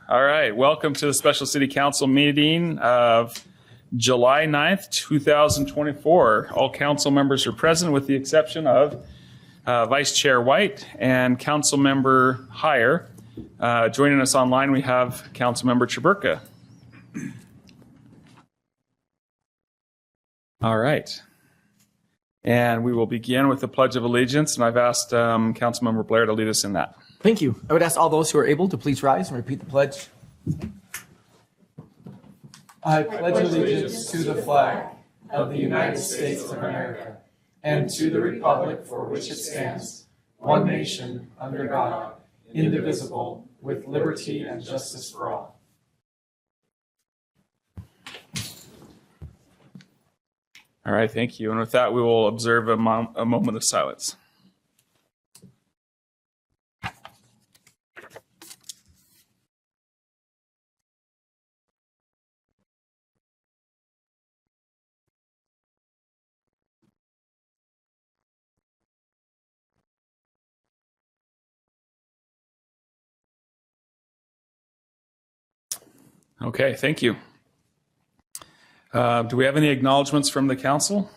All right, welcome to the special city council meeting of July 9th, 2024. All council members are present with the exception of Vice Chair White and Council Member Heyer. Joining us online, we have Council Member Chaburka. All right. And we will begin with the Pledge of Allegiance, and I've asked Councilmember Blair to lead us in that. Thank you. I would ask all those who are able to please rise and repeat the pledge. I pledge allegiance to the flag of the United States of America and to the republic for which it stands, one nation, under God, indivisible, with liberty and justice for all. All right, thank you. And with that, we will observe a moment of silence. Okay, thank you. Do we have any acknowledgements from the council?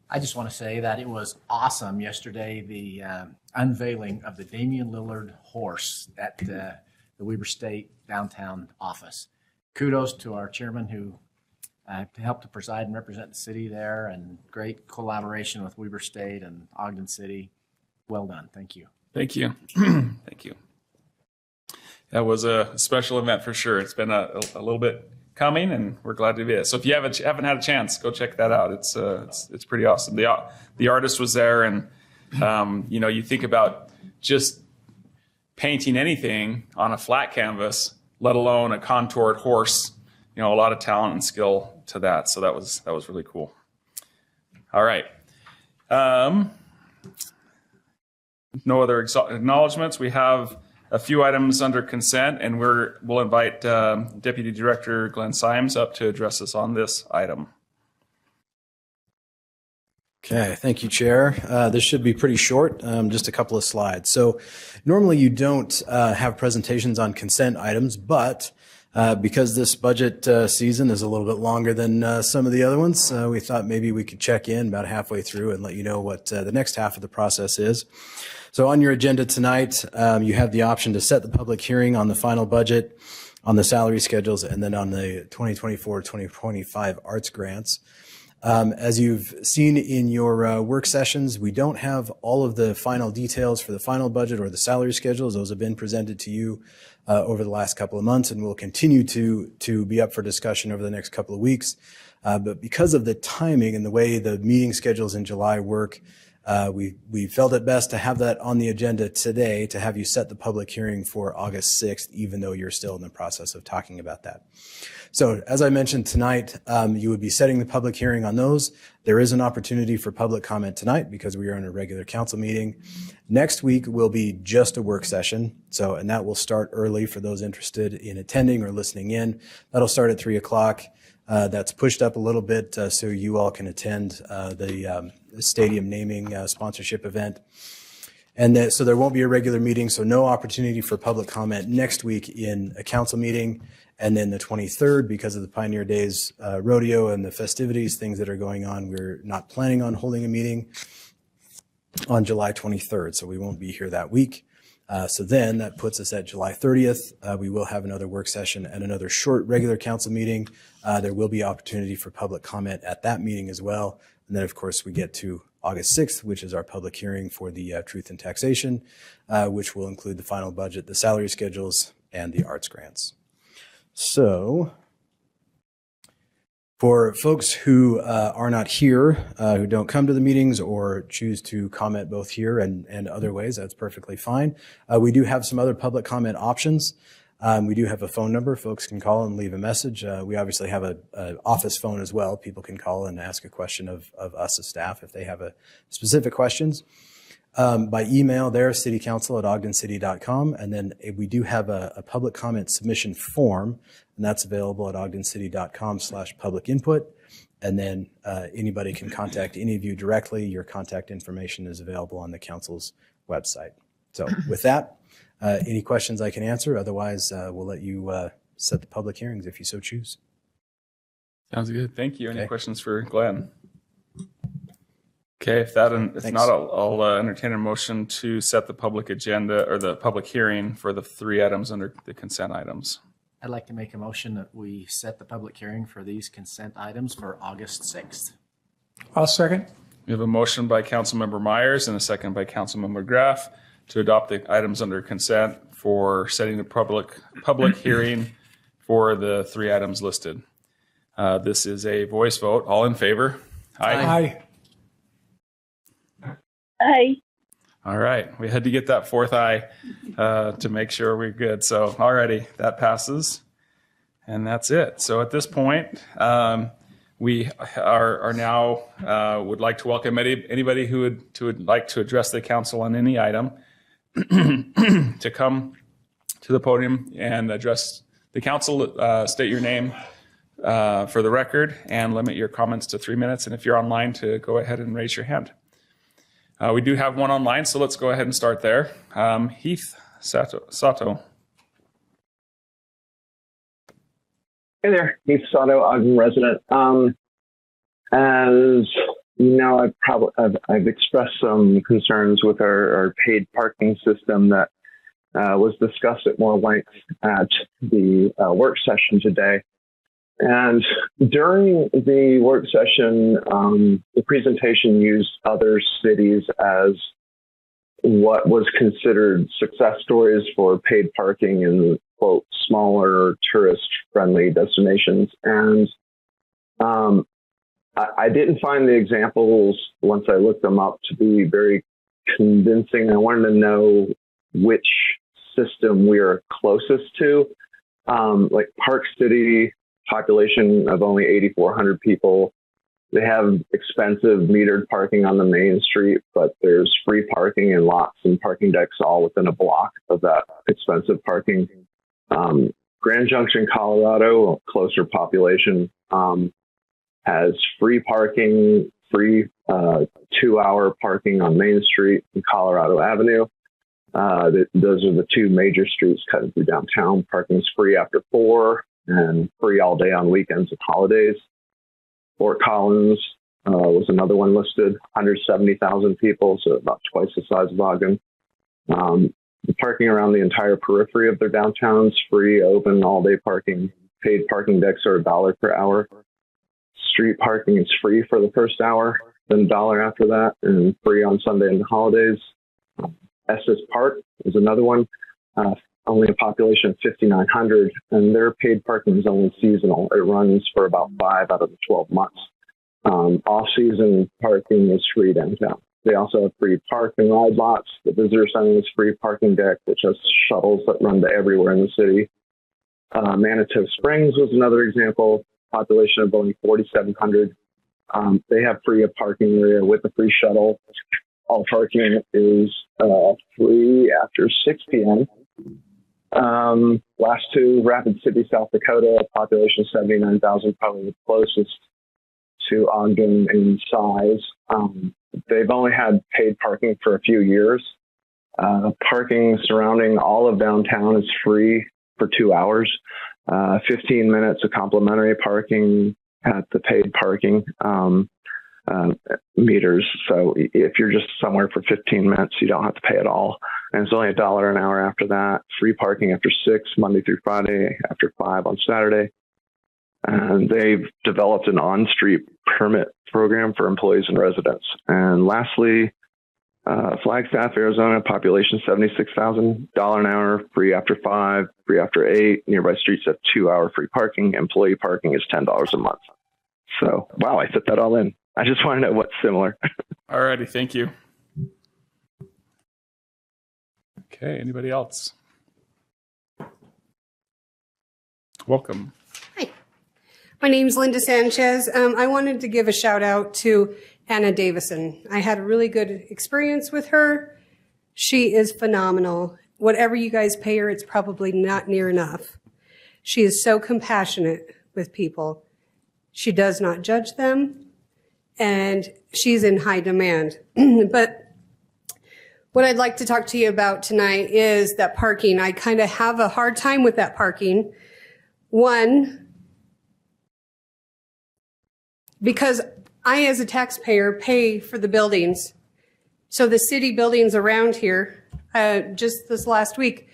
I just want to say that it was awesome yesterday, the unveiling of the Damian Lillard horse at the Weber State downtown office. Kudos to our chairman who helped to preside and represent the city there, and great collaboration with Weber State and Ogden City. Well done. Thank you. Thank you. Thank you. That was a special event for sure. It's been a little bit coming, and we're glad to be it. So if you haven't had a chance, go check that out. It's pretty awesome. The artist was there, and you think about just painting anything on a flat canvas, let alone a contoured horse. A lot of talent and skill to that. So that was really cool. All right. No other acknowledgments. We have a few items under consent, and we'll invite Deputy Director Glenn Symes up to address us on this item. Okay, thank you, Chair. This should be pretty short, just a couple of slides. So normally you don't have presentations on consent items, but because this budget season is a little bit longer than some of the other ones, we thought maybe we could check in about halfway through and let you know what the next half of the process is. So on your agenda tonight, you have the option to set the public hearing on the final budget, on the salary schedules, and then on the 2024-2025 arts grants. As you've seen in your work sessions, we don't have all of the final details for the final budget or the salary schedules. Those have been presented to you over the last couple of months, and will continue to be up for discussion over the next couple of weeks. But because of the timing and the way the meeting schedules in July work, we felt it best to have that on the agenda today, to have you set the public hearing for August 6th, even though you're still in the process of talking about that. So as I mentioned tonight, you would be setting the public hearing on those. There is an opportunity for public comment tonight because we are in a regular council meeting. Next week will be just a work session. And that will start early for those interested in attending or listening in. That'll start at 3 o'clock. That's pushed up a little bit so you all can attend the stadium naming sponsorship event. And so there won't be a regular meeting, so no opportunity for public comment next week in a council meeting. And then the 23rd, because of the Pioneer Days rodeo and the festivities, things that are going on, we're not planning on holding a meeting on July 23rd, so we won't be here that week. So then that puts us at July 30th. We will have another work session and another short regular council meeting. There will be opportunity for public comment at that meeting as well. And then, of course, we get to August 6th, which is our public hearing for the Truth in Taxation, which will include the final budget, the salary schedules, and the arts grants. So for folks who are not here, who don't come to the meetings or choose to comment both here and other ways, that's perfectly fine. We do have some other public comment options. We do have a phone number. Folks can call and leave a message. We obviously have an office phone as well. People can call and ask a question of us as staff if they have a specific questions. By email there, citycouncil@ogdencity.com. And then we do have a public comment submission form, and that's available at ogdencity.com/public input. and then anybody can contact any of you directly. Your contact information is available on the council's website. So with that, any questions I can answer? Otherwise, we'll let you set the public hearings if you so choose. Sounds good. Thank you. Any Okay. questions for Glenn? Okay, if Thanks. not, I'll entertain a motion to set the public agenda or the public hearing for the 3 items under the consent items. I'd like to make a motion that we set the public hearing for these consent items for August 6th. I'll second. We have a motion by Councilmember Myers and a second by Councilmember Graff to adopt the items under consent for setting the public hearing for the 3 items listed. This is a voice vote. All in favor? Aye. Aye. All right. We had to get that 4th aye to make sure we're good. So, alrighty, that passes. And that's it. So at this point, we are now would like to welcome anybody who would like to address the council on any item to come to the podium and address the council. State your name for the record and limit your comments to 3 minutes. And if you're online, to go ahead and raise your hand. We do have one online, so let's go ahead and start there. Heath Sato. Hey there, Heath Sato, Ogden resident. As you know, I've expressed some concerns with our paid parking system that was discussed at more length at the work session today. And during the work session, the presentation used other cities as what was considered success stories for paid parking in, quote, smaller tourist-friendly destinations. And I didn't find the examples, once I looked them up, to be very convincing. I wanted to know which system we are closest to. Like Park City, population of only 8,400 people. They have expensive metered parking on the main street, but there's free parking and lots and parking decks all within a block of that expensive parking. Grand Junction, Colorado, a closer population, has free parking, free 2-hour parking on Main Street and Colorado Avenue. Those are the 2 major streets cutting through downtown. Parking's free after 4 and free all day on weekends and holidays. Fort Collins was another one listed, 170,000 people, so about twice the size of Ogden. The parking around the entire periphery of their downtowns, free, open, all-day parking. Paid parking decks are $1 per hour. Street parking is free for the first hour, then $1 after that, and free on Sunday and holidays. Estes Park is another one. Only a population of 5,900, and their paid parking is only seasonal. It runs for about 5 out of the 12 months. Off-season parking is free downtown. They also have free park and ride lots. The visitor center is free parking deck, which has shuttles that run to everywhere in the city. Manitou Springs was another example. Population of only 4,700. They have free parking area with a free shuttle. All parking is free after 6 p.m. Last 2, Rapid City, South Dakota, population 79,000, probably the closest to Ogden in size. They've only had paid parking for a few years. Parking surrounding all of downtown is free for 2 hours. 15 minutes of complimentary parking at the paid parking meters. So if you're just somewhere for 15 minutes, you don't have to pay at all. And it's only $1 an hour after that. Free parking after 6, Monday through Friday, after 5 on Saturday. And they've developed an on-street permit program for employees and residents. And lastly, Flagstaff, Arizona, population 76,000, $1 an hour, free after 5, free after 8. Nearby streets have 2-hour free parking. Employee parking is $10 a month. So, wow, I fit that all in. I just want to know what's similar. All righty. Thank you. Okay. Anybody else? Welcome. Hi. My name's Linda Sanchez. I wanted to give a shout out to Anna Davison. I had a really good experience with her. She is phenomenal. Whatever you guys pay her, it's probably not near enough. She is so compassionate with people. She does not judge them, and she's in high demand. But what I'd like to talk to you about tonight is that parking. I kind of have a hard time with that parking. One, because I, as a taxpayer, pay for the buildings. So the city buildings around here, just this last week,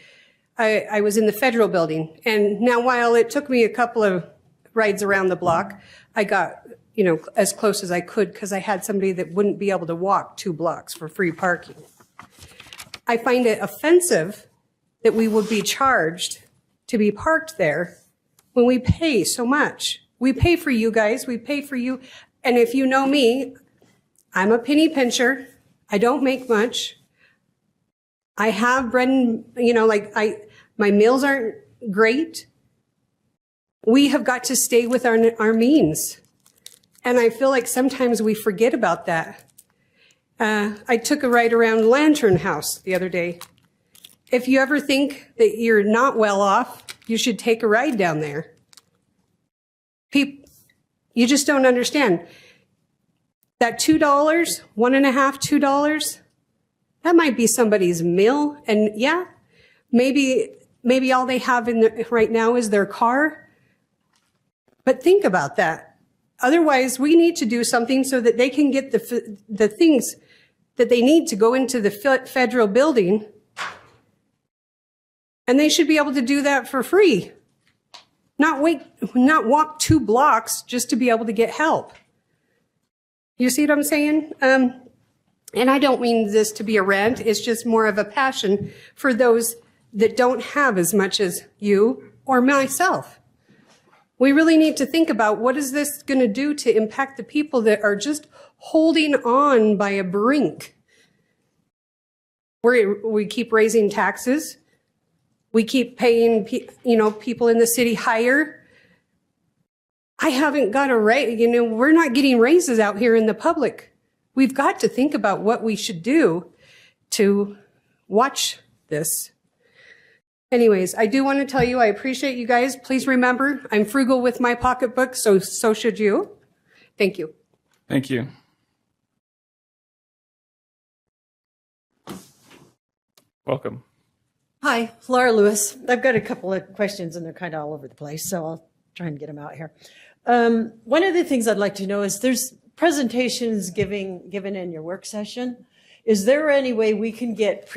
I was in the federal building. And now, while it took me a couple of rides around the block, I got, as close as I could because I had somebody that wouldn't be able to walk 2 blocks for free parking. I find it offensive that we would be charged to be parked there when we pay so much. We pay for you guys, we pay for you. And if you know me, I'm a penny pincher. I don't make much. I have bread and, my meals aren't great. We have got to stay with our means. And I feel like sometimes we forget about that. I took a ride around Lantern House the other day. If you ever think that you're not well off, you should take a ride down there. You just don't understand. That $2, $1.50, $2, that might be somebody's meal. And yeah, maybe all they have right now is their car. But think about that. Otherwise, we need to do something so that they can get the things that they need to go into the federal building. And they should be able to do that for free. Not walk 2 blocks just to be able to get help. You see what I'm saying? And I don't mean this to be a rant. It's just more of a passion for those that don't have as much as you or myself. We really need to think about what is this going to do to impact the people that are just holding on by a brink. We keep raising taxes. We keep paying, people in the city higher. I haven't got a raise. We're not getting raises out here in the public. We've got to think about what we should do to watch this. Anyways, I do want to tell you, I appreciate you guys. Please remember, I'm frugal with my pocketbook, so should you. Thank you. Thank you. Welcome. Hi, Laura Lewis. I've got a couple of questions, and they're kind of all over the place, so I'll try and get them out here. One of the things I'd like to know is there's presentations given in your work session. Is there any way we can get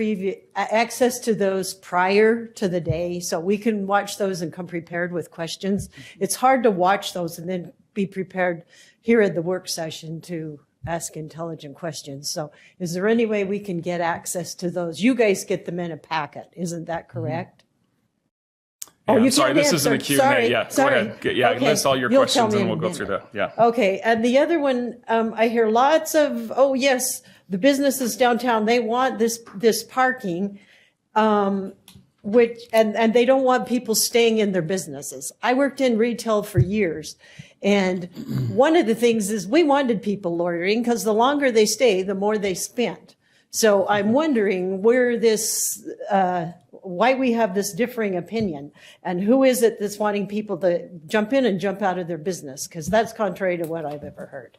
access to those prior to the day so we can watch those and come prepared with questions? It's hard to watch those and then be prepared here at the work session to ask intelligent questions. So is there any way we can get access to those? You guys get them in a packet, isn't that correct? Yeah, you sorry, can't this isn't a answer. Q&A. Sorry, Yeah, sorry. go ahead. Yeah, Okay. list all your You'll tell questions me and in we'll a go through minute. that. Yeah. Okay, and the other one, I hear lots of, oh yes, the businesses downtown, they want this parking, which and they don't want people staying in their businesses. I worked in retail for years, and one of the things is we wanted people loitering because the longer they stay, the more they spend. So I'm wondering where why we have this differing opinion, and who is it that's wanting people to jump in and jump out of their business? Because that's contrary to what I've ever heard.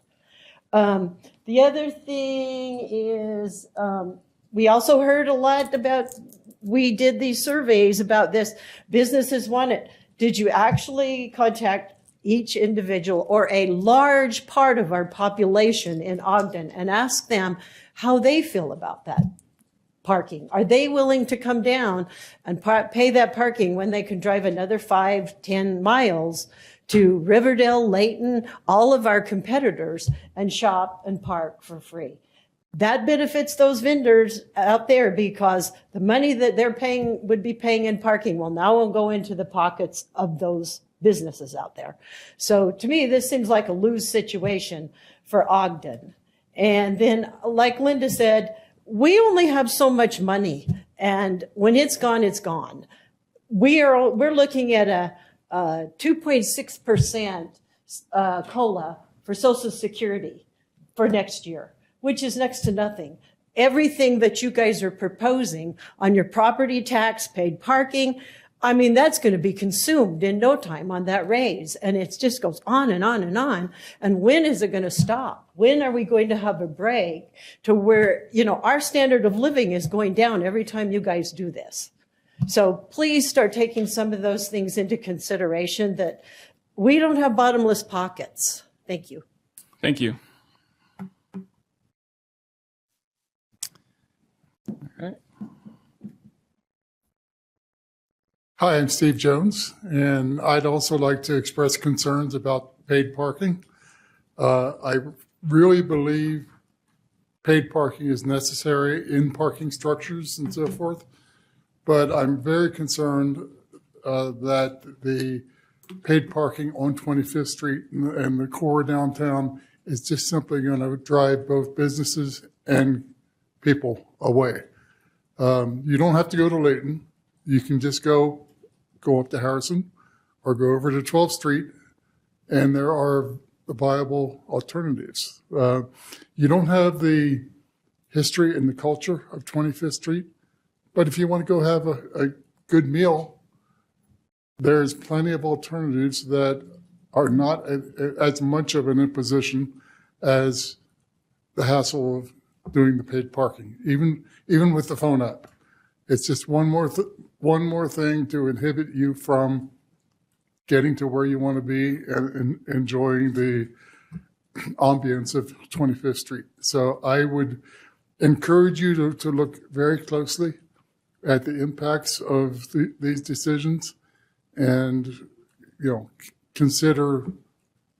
The other thing is, we also heard a lot about, we did these surveys about this, businesses want it. Did you actually contact each individual or a large part of our population in Ogden and ask them how they feel about that parking? Are they willing to come down and pay that parking when they can drive another 5-10 miles to Riverdale, Layton, all of our competitors, and shop and park for free? That benefits those vendors out there because the money that they're paying, would be paying in parking, will now go into the pockets of those businesses out there. So to me, this seems like a lose situation for Ogden. And then, like Linda said, we only have so much money, and when it's gone, it's gone. We're looking at a 2.6% COLA for Social Security for next year, which is next to nothing. Everything that you guys are proposing on your property tax, paid parking, I mean, that's going to be consumed in no time on that raise. And it just goes on and on and on. And when is it going to stop? When are we going to have a break to where, you know, our standard of living is going down every time you guys do this? So please start taking some of those things into consideration, that we don't have bottomless pockets. Thank you. Thank you. All right. Hi, I'm Steve Jones, and I'd also like to express concerns about paid parking. I really believe paid parking is necessary in parking structures and so forth, but I'm very concerned that the paid parking on 25th Street and the core downtown is just simply going to drive both businesses and people away. You don't have to go to Layton. You can just go up to Harrison or go over to 12th Street, and there are viable alternatives. You don't have the history and the culture of 25th Street, but if you want to go have a good meal, there's plenty of alternatives that are not as much of an imposition as the hassle of doing the paid parking, even with the phone app. It's just one more thing to inhibit you from getting to where you want to be and enjoying the ambience of 25th Street. So I would encourage you to look very closely at the impacts of these decisions, and, you know, consider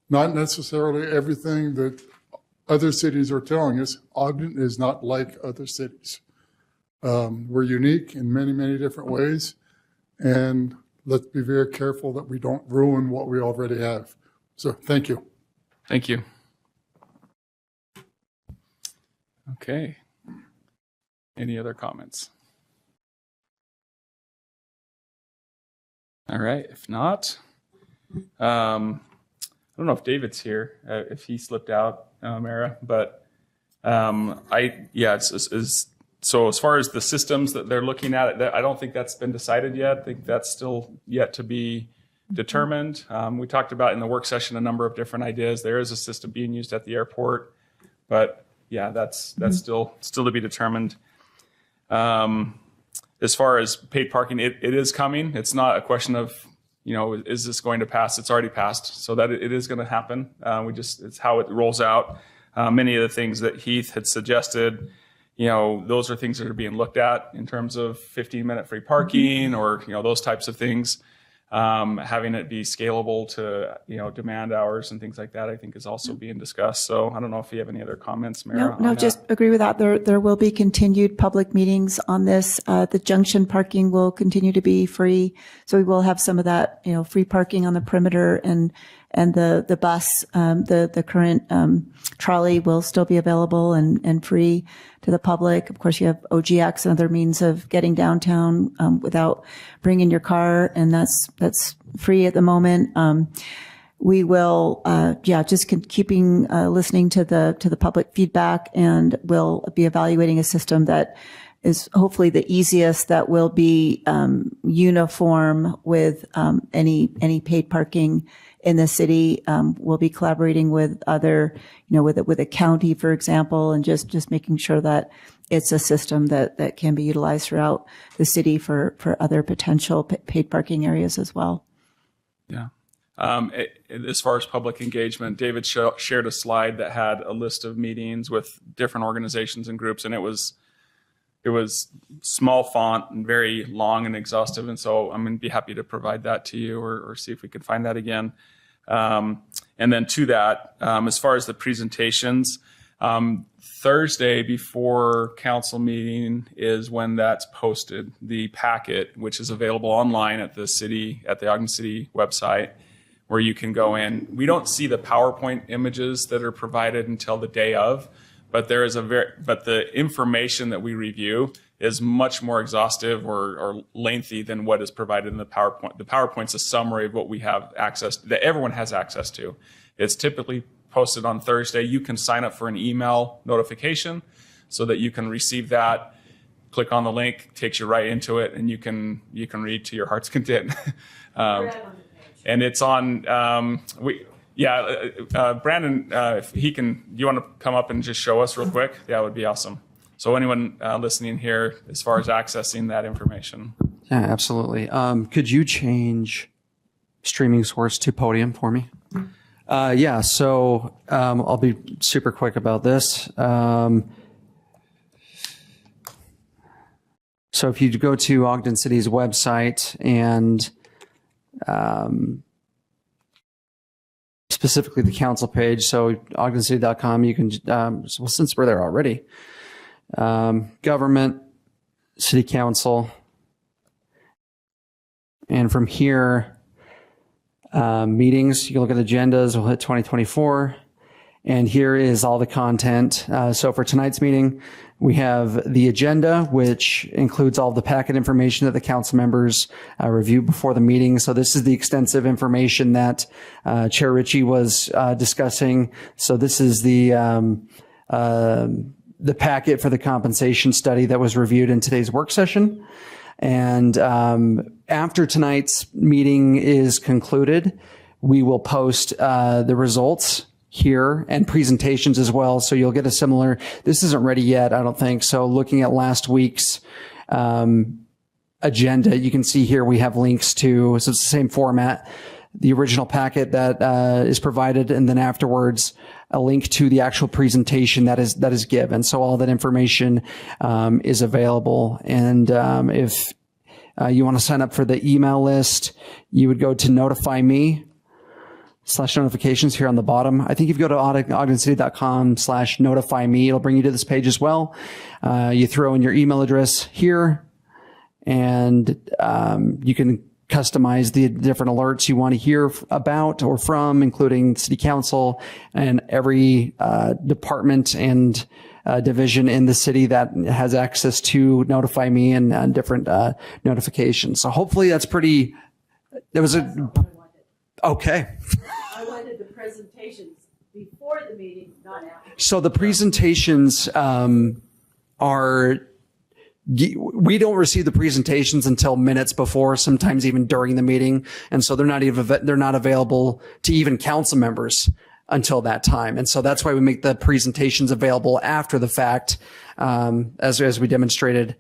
not necessarily everything that other cities are telling us. Ogden is not like other cities. We're unique in many, many different ways, and let's be very careful that we don't ruin what we already have. So thank you. Thank you. Okay. Any other comments? All right. If not, I don't know if David's here, if he slipped out, Mara, but so as far as the systems that they're looking at, I don't think that's been decided yet. I think that's still yet to be determined. We talked about in the work session a number of different ideas. There is a system being used at the airport, but yeah, that's still to be determined. As far as paid parking, it is coming. It's not a question of, you know, is this going to pass? It's already passed, so that it is going to happen. It's how it rolls out. Many of the things that Heath had suggested, you know, those are things that are being looked at in terms of 15-minute free parking, or, you know, those types of things. Having it be scalable to, you know, demand hours and things like that, I think is also being discussed. So I don't know if you have any other comments, Mara. No, just agree with that. There will be continued public meetings on this. The junction parking will continue to be free. So we will have some of that, you know, free parking on the perimeter, and the bus, the current trolley will still be available and free to the public. Of course, you have OGX and other means of getting downtown without bringing your car, and that's free at the moment. We will, just keeping listening to the public feedback, and we'll be evaluating a system that is hopefully the easiest, that will be uniform with any paid parking in the city. We'll be collaborating with other, you know, with a county, for example, and just making sure that it's a system that can be utilized throughout the city for other potential paid parking areas as well. Yeah. As far as public engagement, David shared a slide that had a list of meetings with different organizations and groups, and it was small font and very long and exhaustive. And so I'm going to be happy to provide that to you, or see if we can find that again. And then to that, as far as the presentations, Thursday before council meeting is when that's posted, the packet, which is available online at the Ogden City website, where you can go in. We don't see the PowerPoint images that are provided until the day of, but there is but the information that we review is much more exhaustive or lengthy than what is provided in the PowerPoint. The PowerPoint's a summary of what we have access, that everyone has access to. It's typically posted on Thursday. You can sign up for an email notification so that you can receive that click on the link, takes you right into it, and you can read to your heart's content. And it's on Brandon, if he can, you want to come up and just show us real quick? Yeah, it would be awesome. So anyone listening here, as far as accessing that information. Yeah, absolutely. Could you change streaming source to Podium for me? Yeah, so I'll be super quick about this. So if you go to Ogden City's website and specifically the council page, so ogdencity.com, you can, well, since we're there already, government, city council, and from here, meetings, you can look at agendas, we'll hit 2024, and here is all the content. So for tonight's meeting, we have the agenda, which includes all the packet information that the council members review before the meeting. So this is the extensive information that Chair Ritchie was discussing. So this is the packet for the compensation study that was reviewed in today's work session. And after tonight's meeting is concluded, we will post the results here and presentations as well. So you'll get a similar, this isn't ready yet, I don't think. So looking at last week's agenda, you can see here we have links to, so it's the same format, the original packet that is provided, and then afterwards a link to the actual presentation that is given. So all that information is available. And if you want to sign up for the email list, you would go to notify me /notifications here on the bottom. I think if you go to ogdencity.com/notify me, it'll bring you to this page as well. You throw in your email address here, and you can customize the different alerts you want to hear about or from, including city council and every department and division in the city that has access to notify me and different notifications. So hopefully that's pretty, there was a, okay. I wanted the presentations before the meeting, not after. So the presentations are, we don't receive the presentations until minutes before, sometimes even during the meeting. And so they're not available to even council members until that time. And so that's why we make the presentations available after the fact, as we demonstrated.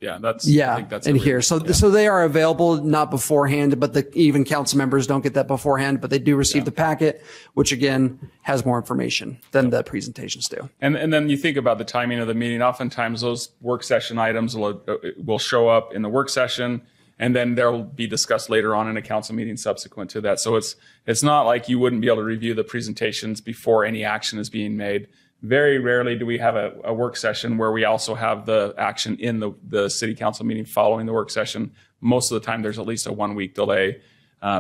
Yeah, that's, yeah, I think that's in here. So they are available not beforehand, but even council members don't get that beforehand, but they do receive the packet, which again has more information than the presentations do. And then you think about the timing of the meeting. Oftentimes those work session items will show up in the work session, and then they'll be discussed later on in a council meeting subsequent to that. So it's not like you wouldn't be able to review the presentations before any action is being made. Very rarely do we have a work session where we also have the action in the city council meeting following the work session. Most of the time, there's at least a 1 week delay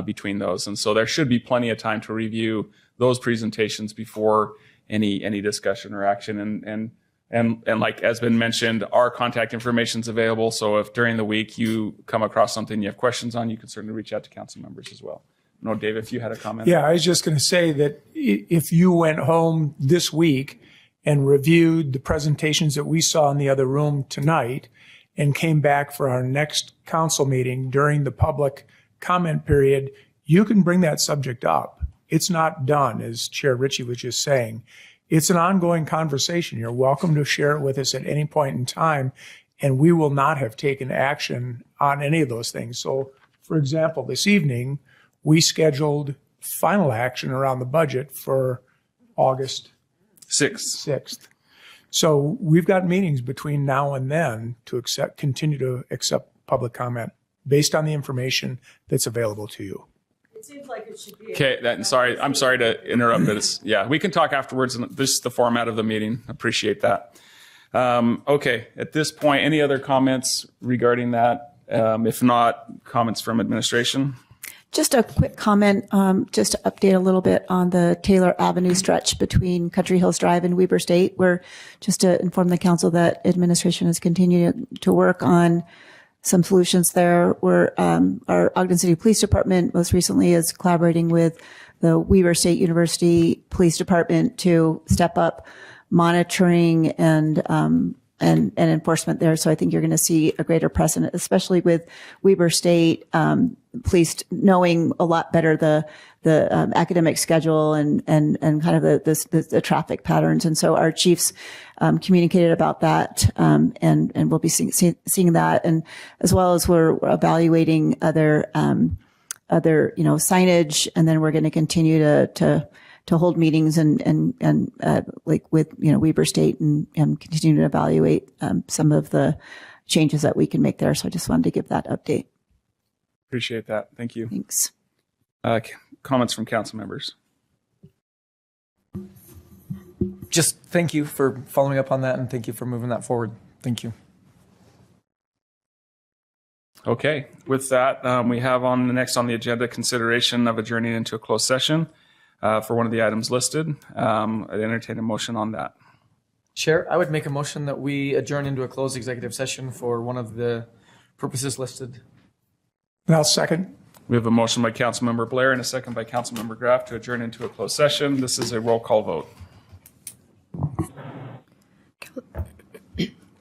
between those. And so there should be plenty of time to review those presentations before any discussion or action. And like has been mentioned, our contact information is available. So if during the week you come across something you have questions on, you can certainly reach out to council members as well. No, Dave, if you had a comment. Yeah, I was just going to say that if you went home this week and reviewed the presentations that we saw in the other room tonight and came back for our next council meeting during the public comment period, you can bring that subject up. It's not done, as Chair Ritchie was just saying. It's an ongoing conversation. You're welcome to share it with us at any point in time, and we will not have taken action on any of those things. So, for example, this evening, we scheduled final action around the budget for August 6th. So we've got meetings between now and then to continue to accept public comment based on the information that's available to you. It seems like it should be. Okay, I'm sorry to interrupt, but we can talk afterwards. And this is the format of the meeting. Appreciate that. Okay, at this point, any other comments regarding that? If not, comments from administration? Just a quick comment, just to update a little bit on the Taylor Avenue stretch between Country Hills Drive and Weber State. We're just to inform the council that administration is continuing to work on some solutions there. Where our Ogden City Police Department most recently is collaborating with the Weber State University Police Department to step up monitoring and and enforcement there. So I think you're going to see a greater precedent, especially with Weber State police knowing a lot better the academic schedule and kind of the traffic patterns. And so our chiefs communicated about that, and we'll be seeing that, and as well as we're evaluating other signage, and then we're going to continue to hold meetings and like with Weber State and continue to evaluate some of the changes that we can make there. So I just wanted to give that update. Appreciate that. Thank you. Thanks. Comments from council members? Just thank you for following up on that, and thank you for moving that forward. Thank you. Okay. With that, we have next on the agenda consideration of adjourning into a closed session for one of the items listed. I'd entertain a motion on that. Chair, I would make a motion that we adjourn into a closed executive session for one of the purposes listed. And I'll second. We have a motion by Councilmember Blair and a second by Councilmember Graff to adjourn into a closed session. This is a roll call vote.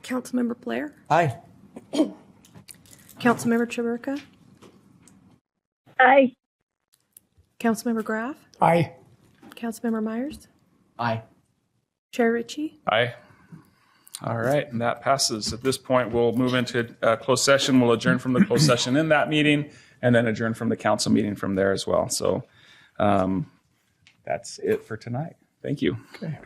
Councilmember Blair? Aye. Councilmember Chaburka? Aye. Councilmember Graff? Aye. Councilmember Myers? Aye. Chair Ritchie? Aye. All right, and that passes. At this point, we'll move into a closed session. We'll adjourn from the closed session in that meeting and then adjourn from the council meeting from there as well. So that's it for tonight. Thank you. Okay.